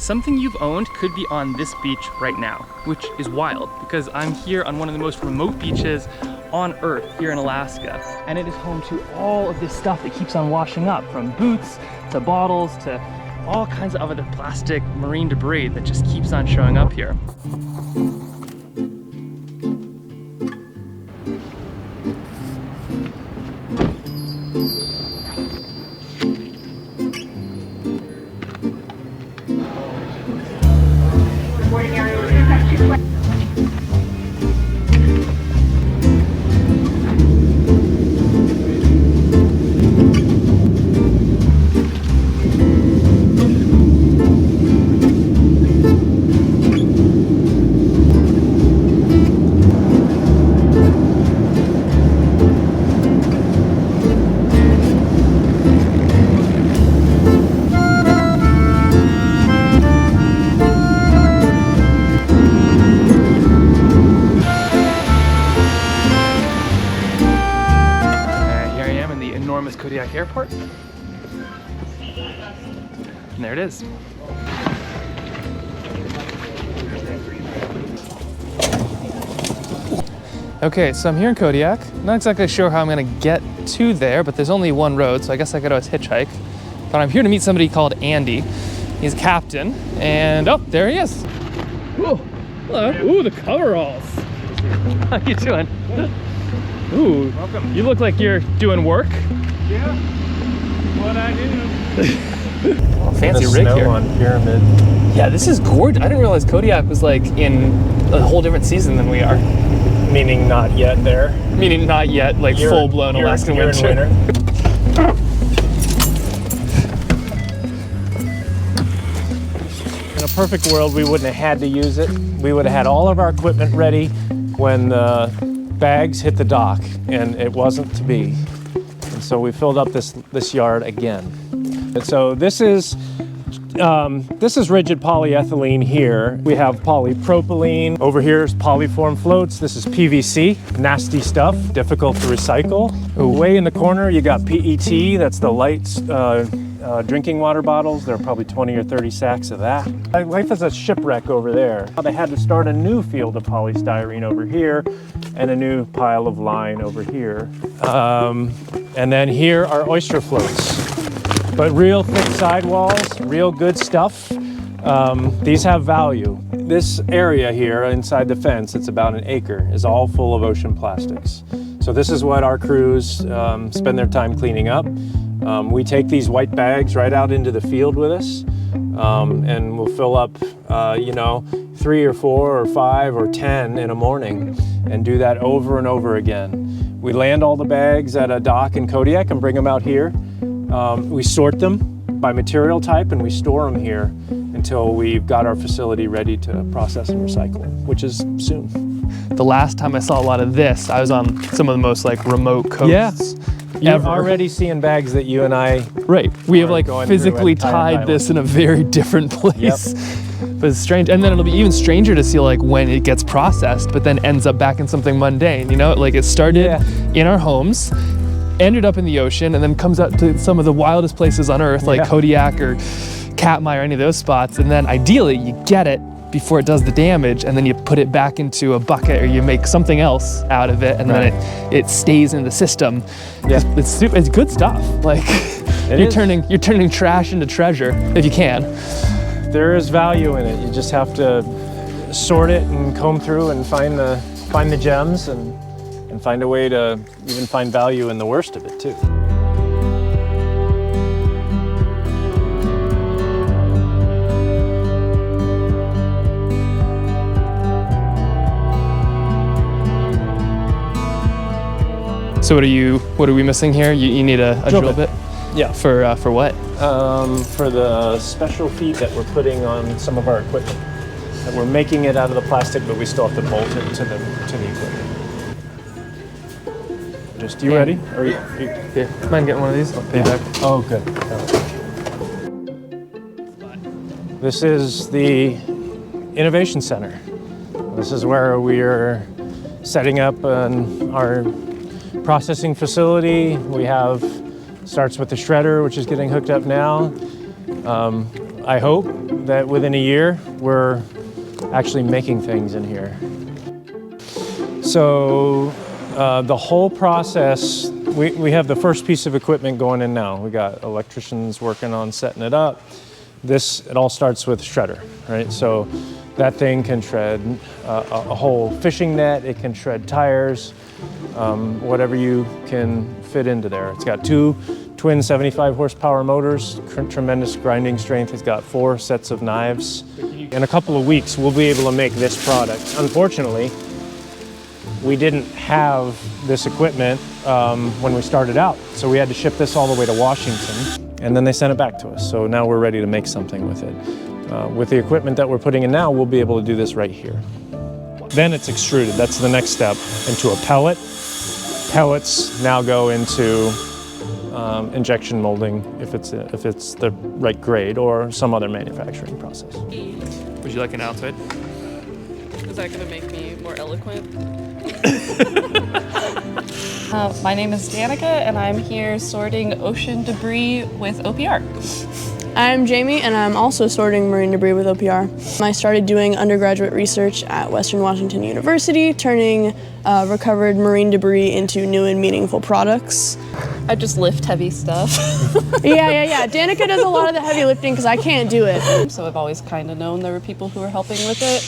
Something you've owned could be on this beach right now, which is wild because I'm here on one of the most remote beaches on Earth here in Alaska. And it is home to all of this stuff that keeps on washing up, from boots to bottles to all kinds of other plastic marine debris that just keeps on showing up here. Kodiak Airport. And there it is. Okay, so I'm here in Kodiak. Not exactly sure how I'm gonna get to there, but there's only one road, so I guess I could always hitchhike. But I'm here to meet somebody called Andy. He's a captain, and oh, there he is. Ooh, hello. Ooh, the coveralls. How you doing? Ooh, welcome. You look like you're doing work. Yeah, what I do. Oh, fancy rig here. On Pyramid. Yeah, this is gorgeous. I didn't realize Kodiak was like in a whole different season than we are. Meaning not yet there. Meaning not yet, like full-blown Alaskan winter. In a perfect world, we wouldn't have had to use it. We would have had all of our equipment ready when the bags hit the dock, and it wasn't to be. And so we filled up this yard again. And so this is rigid polyethylene here. We have polypropylene. Over here is polyform floats. This is PVC, nasty stuff, difficult to recycle. Way in the corner, you got PET, that's the light drinking water bottles. There are probably 20 or 30 sacks of that. Life is a shipwreck over there. They had to start a new field of polystyrene over here and a new pile of line over here. And then here are oyster floats. But real thick sidewalls, real good stuff. These have value. This area here inside the fence, it's about an acre, is all full of ocean plastics. So this is what our crews spend their time cleaning up. We take these white bags right out into the field with us, and we'll fill up, 3 or 4 or 5 or 10 in a morning, and do that over and over again. We land all the bags at a dock in Kodiak and bring them out here. We sort them by material type and we store them here until we've got our facility ready to process and recycle, which is soon. The last time I saw a lot of this, I was on some of the most like remote coasts. Yeah. You're already seeing bags that you and I we have like physically tied this in a very different place. Yep. But it's strange. And then it'll be even stranger to see like when it gets processed, but then ends up back in something mundane, you know? Like it started in our homes, ended up in the ocean, and then comes out to some of the wildest places on Earth, like Kodiak or Katmai or any of those spots. And then ideally you get it before it does the damage, and then you put it back into a bucket or you make something else out of it, and then it stays in the system. Yeah. It's good stuff. Like you're turning trash into treasure if you can. There is value in it. You just have to sort it and comb through and find the gems and find a way to even find value in the worst of it too. So what are we missing here? You need a drill bit? Yeah. For what? For the special feed that we're putting on some of our equipment. And we're making it out of the plastic, but we still have to bolt it to the equipment. Just, you ready? Are you here? Mind getting one of these? I'll pay back. Oh, good. This is the Innovation Center. This is where we're setting up our processing facility. We have, starts with the shredder, which is getting hooked up now. I hope that within a year, we're actually making things in here. So the whole process, we have the first piece of equipment going in now. We got electricians working on setting it up. It all starts with shredder, right? So that thing can shred a whole fishing net, it can shred tires, whatever you can fit into there. It's got 2 twin 75 horsepower motors, tremendous grinding strength. It's got 4 sets of knives. In a couple of weeks, we'll be able to make this product. Unfortunately, we didn't have this equipment when we started out, so we had to ship this all the way to Washington, and then they sent it back to us. So now we're ready to make something with it. With the equipment that we're putting in now, we'll be able to do this right here. Then it's extruded. That's the next step, into a pellet. Pellets now go into injection molding if it's the right grade or some other manufacturing process. Would you like an Altoid? Is that going to make me more eloquent? My name is Danica, and I'm here sorting ocean debris with OPR. I'm Jamie, and I'm also sorting marine debris with OPR. I started doing undergraduate research at Western Washington University, turning recovered marine debris into new and meaningful products. I just lift heavy stuff. Yeah. Danica does a lot of the heavy lifting because I can't do it. So I've always kind of known there were people who were helping with it.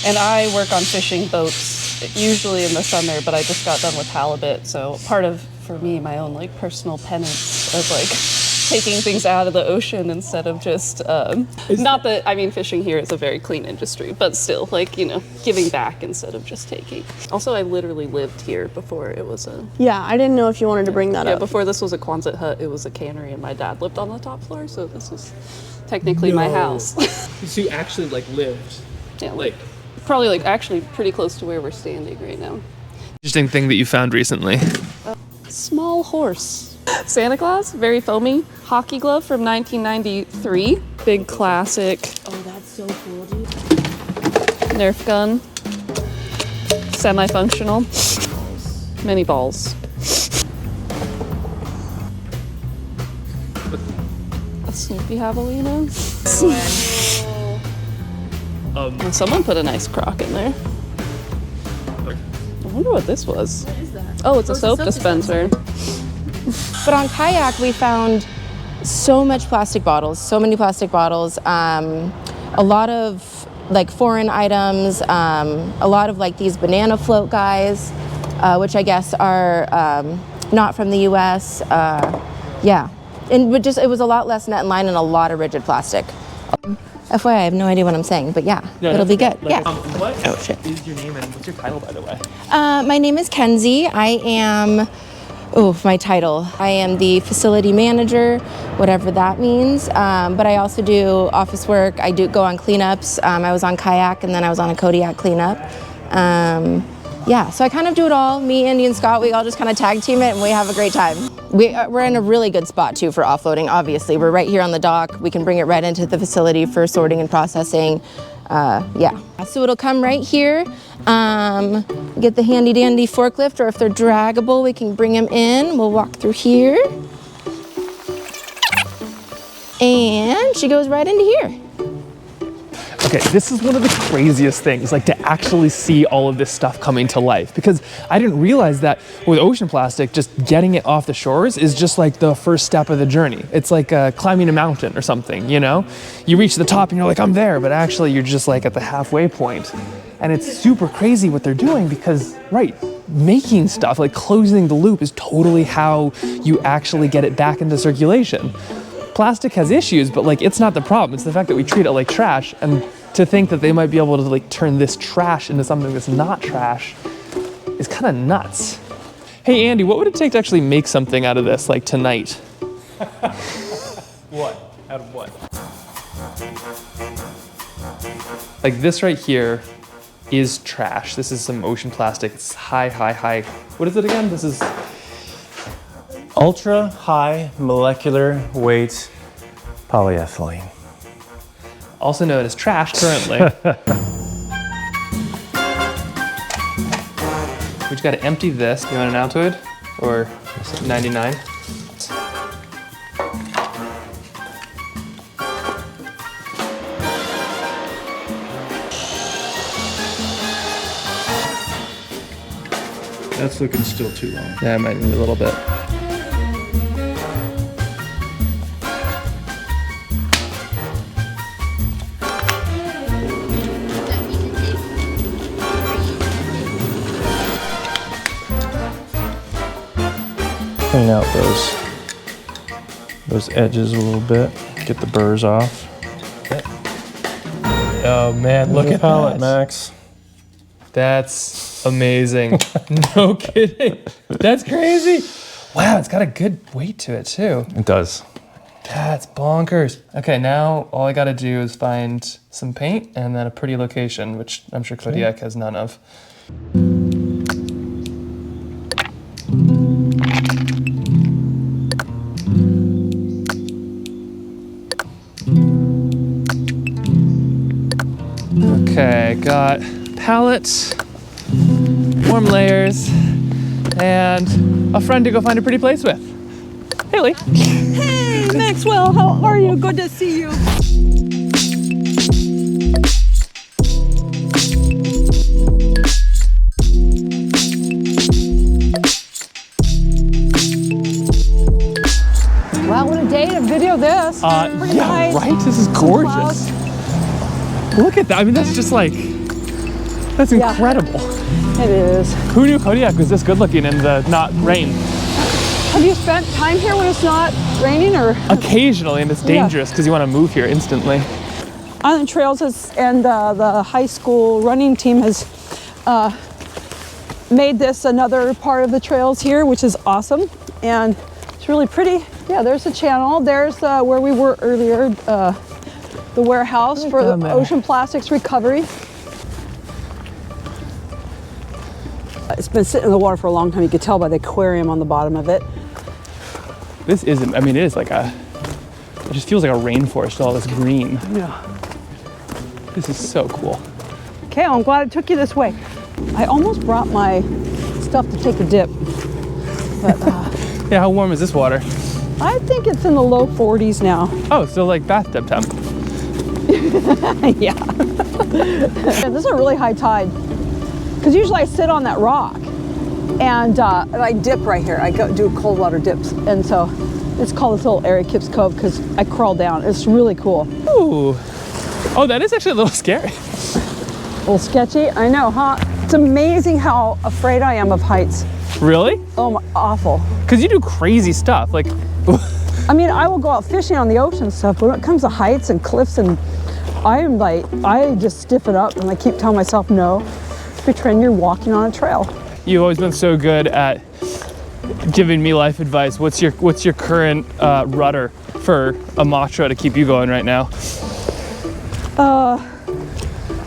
And I work on fishing boats, usually in the summer, but I just got done with halibut. So part of, for me, my own like personal penance of like taking things out of the ocean instead of just, not that, I mean, fishing here is a very clean industry, but still, like, you know, giving back instead of just taking. Also, I literally lived here before it was a... Yeah, I didn't know if you wanted to bring that up. Yeah, before this was a Quonset hut, it was a cannery, and my dad lived on the top floor, so this is technically my house. So you actually like lived? Yeah, like probably like actually pretty close to where we're standing right now. Interesting thing that you found recently. Small horse. Santa Claus, very foamy. Hockey glove from 1993. Big classic. Oh, that's so cool, dude. Nerf gun. Semi-functional. Many balls. A Snoopy javelina. And someone put a nice crock in there. I wonder what this was. What is that? Oh, it's a soap dispenser. But on kayak, we found so much plastic bottles, so many plastic bottles, a lot of like foreign items, a lot of like these banana float guys, which I guess are not from the US. Yeah, and it was a lot less net and line and a lot of rigid plastic. FYI, I have no idea what I'm saying, but yeah, it'll be good. Yeah. What Oh, shit. is your name and what's your title, by the way? My name is Kenzie. I am, my title. I am the facility manager, whatever that means. But I also do office work. I do go on cleanups. I was on kayak and then I was on a Kodiak cleanup. Yeah, so I kind of do it all. Me, Andy, and Scott, we all just kind of tag team it and we have a great time. We're in a really good spot too for offloading, obviously. We're right here on the dock. We can bring it right into the facility for sorting and processing. Yeah, so it'll come right here. Get the handy dandy forklift, or if they're draggable, we can bring them in. We'll walk through here. And she goes right into here. Okay, this is one of the craziest things, like to actually see all of this stuff coming to life, because I didn't realize that with ocean plastic, just getting it off the shores is just like the first step of the journey. It's like climbing a mountain or something, you know? You reach the top and you're like, I'm there, but actually you're just like at the halfway point. And it's super crazy what they're doing because, right, making stuff, like closing the loop is totally how you actually get it back into circulation. Plastic has issues, but like it's not the problem. It's the fact that we treat it like trash, and to think that they might be able to like turn this trash into something that's not trash is kind of nuts. Hey Andy, what would it take to actually make something out of this, like tonight? What? Out of what? Like this right here is trash. This is some ocean plastic. It's high. What is it again? This is Ultra high molecular weight polyethylene. also known as trash currently. We just gotta empty this. You want an Altoid? Or 99? That's looking still too long. Yeah, I might need a little bit. Clean out those edges a little bit. Get the burrs off. Oh man, look at palette, that. Max. That's amazing. No kidding. That's crazy. Wow, it's got a good weight to it too. It does. That's bonkers. Okay, now all I gotta do is find some paint and then a pretty location, which I'm sure Kodiak has none of. Okay, got palette, warm layers, and a friend to go find a pretty place with. Hey, Lee. Hey, Maxwell, how are you? Good to see you. Wow, what a day to video this. Pretty Yeah, nice. right? This is gorgeous. Look at that. I mean, that's just like, that's incredible. It is. Who knew Kodiak was this good looking in the not rain? Have you spent time here when it's not raining or? Occasionally, and it's dangerous because you want to move here instantly. Island Trails and the high school running team has made this another part of the trails here, which is awesome. And it's really pretty. Yeah, there's the channel. There's where we were earlier, the warehouse for the ocean plastics recovery. It's been sitting in the water for a long time. You could tell by the aquarium on the bottom of it. This isn't, I mean, it is like it just feels like a rainforest, all this green. Yeah. This is so cool. Okay, I'm glad it took you this way. I almost brought my stuff to take a dip, but Yeah, how warm is this water? I think it's in the low 40s now. Oh, so like bathtub temp. Yeah. This is a really high tide. Because usually I sit on that rock and I dip right here. I go do cold water dips. And so it's called this little area Kip's Cove because I crawl down. It's really cool. Ooh. Oh, that is actually a little scary. A little sketchy, I know, huh? It's amazing how afraid I am of heights. Really? Oh, my, awful. Because you do crazy stuff. Like, I mean, I will go out fishing on the ocean and stuff, but when it comes to heights and cliffs, and I just stiffen up and I keep telling myself no. Pretend you're walking on a trail. you've always been so good at giving me life advice. What's your current rudder for a mantra to keep you going right now?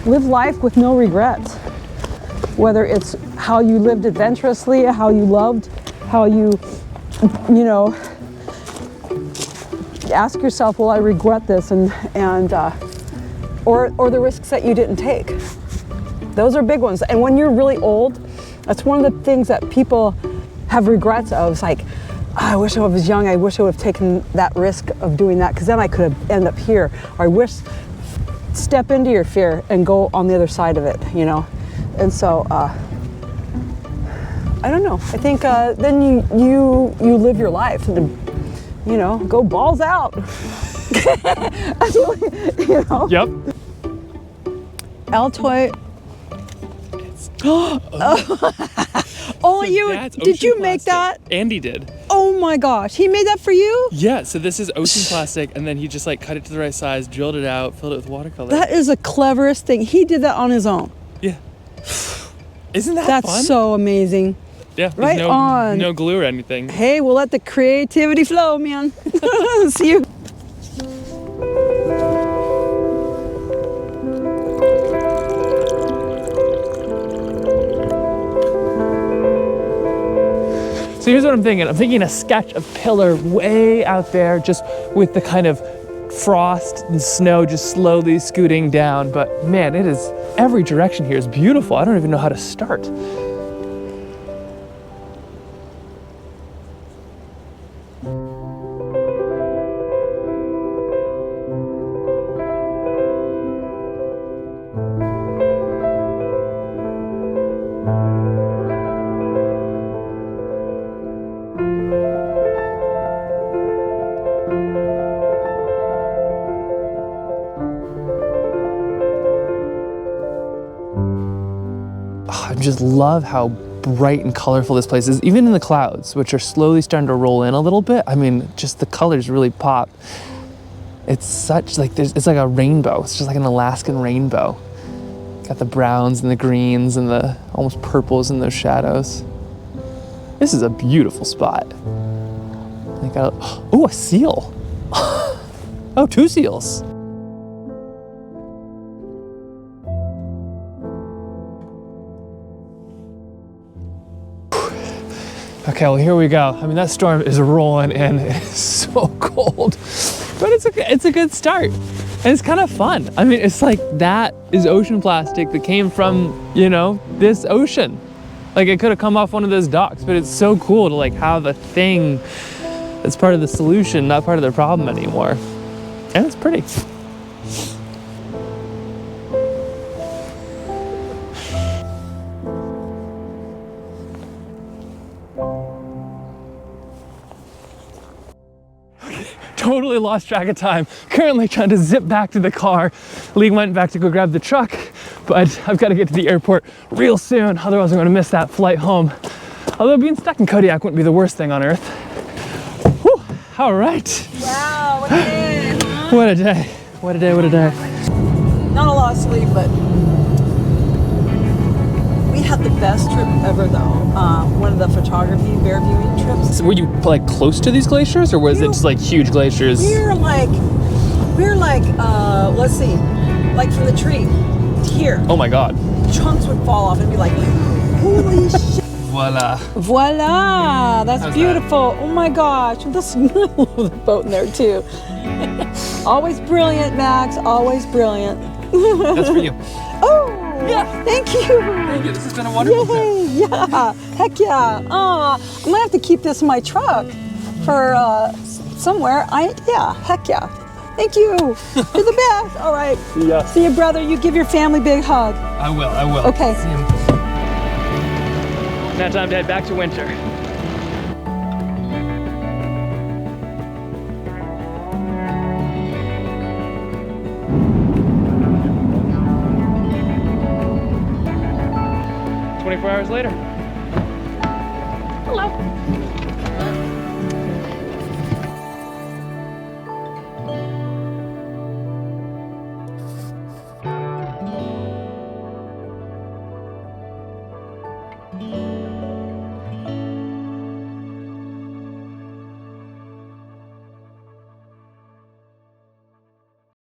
Live life with no regrets. Whether it's how you lived adventurously, how you loved, how you know, ask yourself, will I regret this? Or the risks that you didn't take. Those are big ones. And when you're really old, that's one of the things that people have regrets of. It's like, I wish I was young. I wish I would have taken that risk of doing that because then I could have ended up here. Or I wish, step into your fear and go on the other side of it, you know? And so, I don't know. I think then you live your life and, you know, go balls out. You know? Yep. Altoid. Oh, did you make that? Andy did. Oh my gosh, he made that for you? Yeah, so this is ocean plastic, and then he just like cut it to the right size, drilled it out, filled it with watercolor. That is the cleverest thing. He did that on his own. Yeah. Isn't that That's fun? so amazing. Yeah, there's right on. No glue or anything. Hey, we'll let the creativity flow, man. See you. So here's what I'm thinking. I'm thinking a sketch of Pillar way out there, just with the kind of frost and snow just slowly scooting down. But man, it is, every direction here is beautiful. I don't even know how to start. just love how bright and colorful this place is, even in the clouds, which are slowly starting to roll in a little bit. I mean, just the colors really pop. It's such like, it's like a rainbow. It's just like an Alaskan rainbow. Got the browns and the greens and the almost purples in those shadows. This is a beautiful spot. I got, oh, a seal. Oh, 2 seals. Okay, well, here we go. I mean, that storm is rolling and it's so cold, but it's a good start. And it's kind of fun. I mean, it's like, that is ocean plastic that came from, you know, this ocean. Like, it could have come off one of those docks, but it's so cool to like have a thing that's part of the solution, not part of the problem anymore. And it's pretty. Totally lost track of time. Currently trying to zip back to the car. Lee went back to go grab the truck, but I've got to get to the airport real soon, otherwise I'm going to miss that flight home. Although being stuck in Kodiak wouldn't be the worst thing on earth. Whew, all right. Wow, what a day. What a day. What a day, what a day. Not a lot of sleep, but we had the best trip ever though. One of the photography bear viewing trips. So were you like close to these glaciers, or was it just like huge glaciers? We're like, let's see, like from the tree to here. Oh my God. Chunks would fall off and be like, holy shit. Voila. Voila, that's How's beautiful. Oh my gosh, this, I love the boat in there too. Always brilliant, Max, always brilliant. That's for you. Oh, Yeah. Thank you. Thank you. This has been a wonderful trip. Yay, yeah, heck yeah. I'm gonna have to keep this in my truck for somewhere. Yeah, heck yeah. Thank you. You're the best. All right. See ya. See you, brother. You give your family a big hug. I will, I will. Okay. See you. Now time to head back to winter. "24 hours later." Hello.